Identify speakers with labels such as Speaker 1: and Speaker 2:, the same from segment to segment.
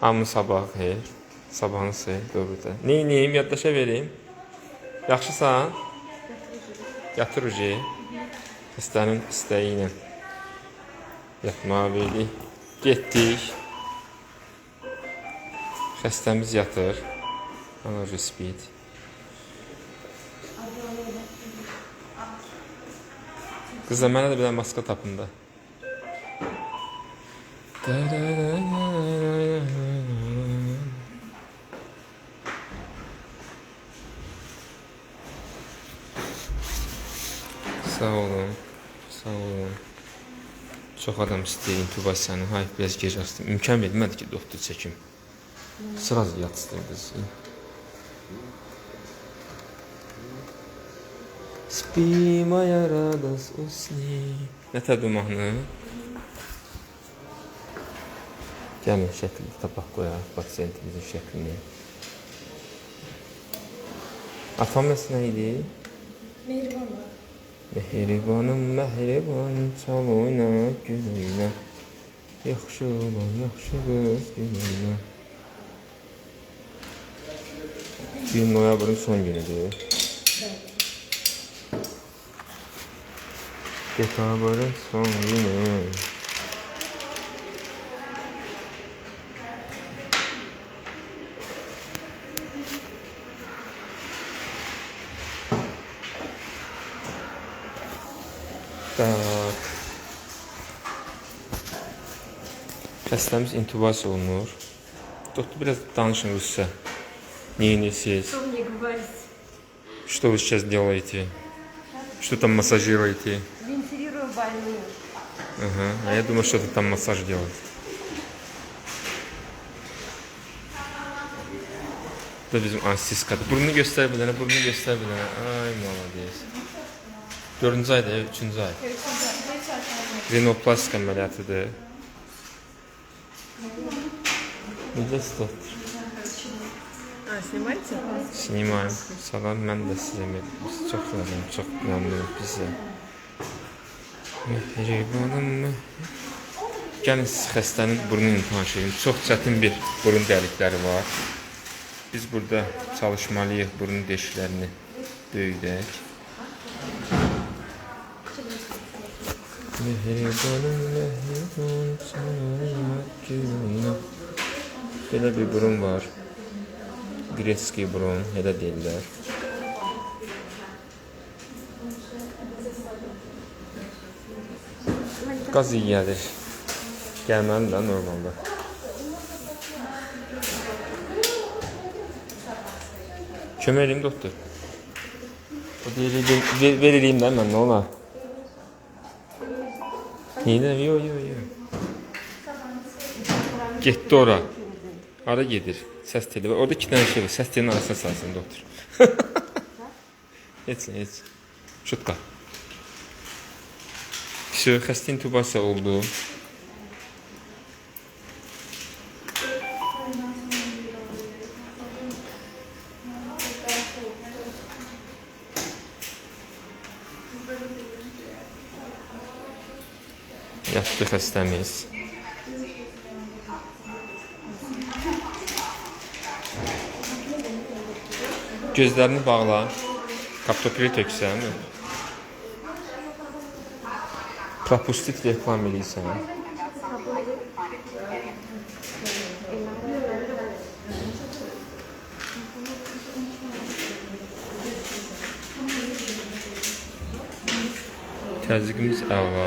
Speaker 1: Hamı sabah xeyir. Sabahınız xeyir, doğrudur. Neyniyim, yaddaşa vereyim. Yaxşısan? Yatır ucu. Xəstənin istəyi ilə yatmağa verdik. Getdik. Xəstəmiz yatır. Ana speed. Qızla mənə də bir dənə maska tapın da. Sağ olun, sağ olun. Çox adam istəyir intubasiyanı. Hayır, biraz gec açdım. İmkan vermədi ki, doktor çəkim. Sırası yatsın qız. Spи, моя радость, усни. Nətədir mahnı? Gəlin şəkli tapaq qoyaq, pasiyentimizin şəklini. Atamız nə idi?
Speaker 2: Mehribanım.
Speaker 1: Mehribanım, mehriban, çal oyna, gül oyna. Yaxşı olan, yaxşı qız, gül oyna. 1 noyabrın son günüdür. Dekabrın son günü. Tak. Xəstəmiz intubasiya olunur. Doktor, biraz danışın rusca. Нейнисись.
Speaker 2: Что мне говорить?
Speaker 1: Что вы сейчас делаете? Что там массажируете?
Speaker 2: Вентилирую больную.
Speaker 1: Ага. А я думаю, что-то там массаж делает. Bu da bizim anestezikadır. Burnunu göster bir dənə, burnunu göster bir dənə. Ay, malades. 4-cü ayda, 3-cü ay. Rinoplastik əməliyyatıdır. Necəsi doktor?
Speaker 2: Снимайте?
Speaker 1: Sinimayım. Salam, mən də sizə çox razıyam, çox məmnunum bizə. Mehribanım. Gəlin siz xəstənin burnunu tanış edin. Çox çətin bir burun dəlikləri var. Biz burada çalışmalıyıq burun deşiklərini böyüdək. Mehribanım, mehriban, sana gülüyna. Belə bir burun var. Greski burun, elə deyirlər. Qaz iyi gəlir. Gəlməli də normalda. Kömək edeyim doktor. O deyir, vereyim də mən, nə olar? Neydən? Yo. Getdi ora. Ara gedir. Səs teli var. Orada 2 dənə şey var. Səs telinin arasına salsın doktor. Heç. Şutka. Xəstə intubasiya oldu. Yatdı xəstəmiz. Gözlərini bağla. Kaptopiri töksən. Propustit reklam edirsən. Təzyiqimiz əla.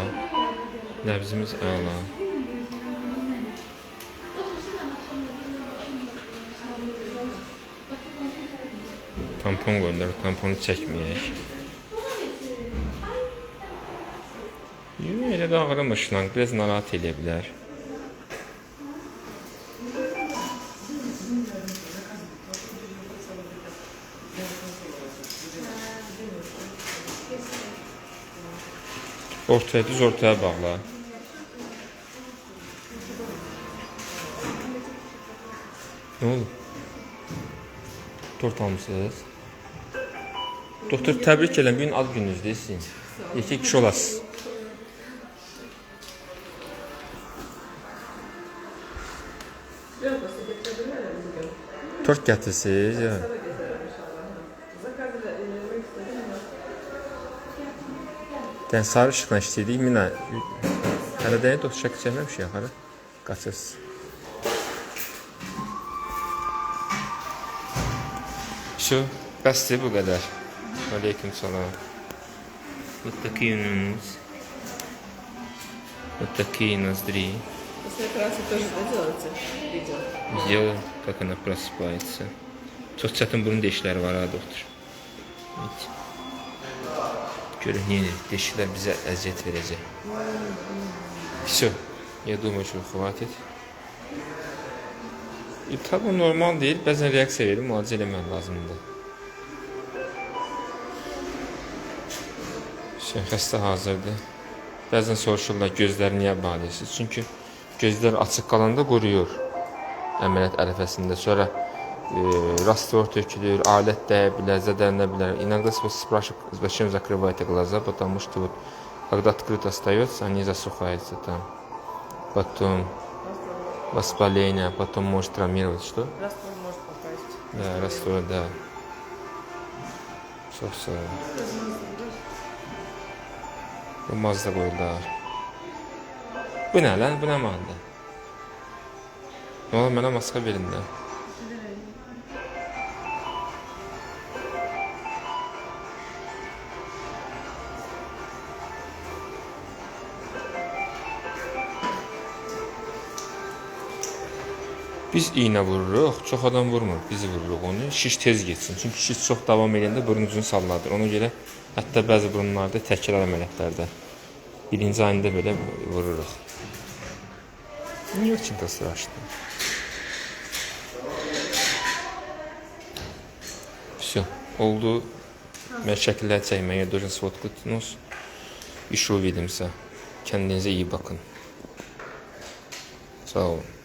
Speaker 1: Nəbzimiz əla. Tampon göndər, tamponu çəkməyək. Elə də ağrımışla, biraz narahat edə bilər. Ortaya, düz ortaya bağla. Nə oldu? Tort almışsınız. Doktor, təbrik edirəm, bugün ad gününüzdür sizin. Yekə kişi olasınız.
Speaker 2: Yok,
Speaker 1: Tort gətirsiniz, ya. Yəni sarı işıqla işləyirdik, mina. Hələ də dost şəkil çəkməmişik axarı. Qaçırsınız. Şu, bəsdir bu qədər. Aleyküm salam. Вот такие у нас. Вот такие ноздри.
Speaker 2: После операции тоже доделаете видео?
Speaker 1: Видео, как она просыпается. Çox çətin burun deşikləri var ha, doktor. Evet. Görün, yeni deşiklər bizə əziyyət verəcək. Все, я думаю, что хватит. Tabi normal deyil, bəzən reaksiya verir, müalicə eləmək lazımdır. Xəstə hazırdır. Bəzən soruşurlar, gözləri niyə bağlayırsınız? Çünki gözlər açıq qalanda quruyur əməliyyat ərəfəsində. Sonra раствор tökülür, alət dəyə bilər, zədələnə bilər. İnогда спрашивают, зачем закрываете глаза, потому что вот, когда открыто остается, они засухаются там. Потом воспаление, потом может травмировать. Что?
Speaker 2: Раствор может попасть.
Speaker 1: Да, раствор, да. Çok sağ ol. Bu mazda qoyurlar. Bu nə lan? Bu nə maldır? Nə olur, mənə maska verin də. Biz iğnə vururuq, çox adam vurmur, biz vururuq onu. Şiş tez geçsin. Çünki şiş çox davam edəndə burun ucunu salladır. Ona görə hətta bəzi burunlarda təkrar əməliyyatlarda birinci ayında belə vururuq. Не очень-то страшно. Все, oldu. Mən şəkillər çəkməyə, должен сводку тянуть. Еще увидимся. Kendinize iyi bakın. Sağ olun.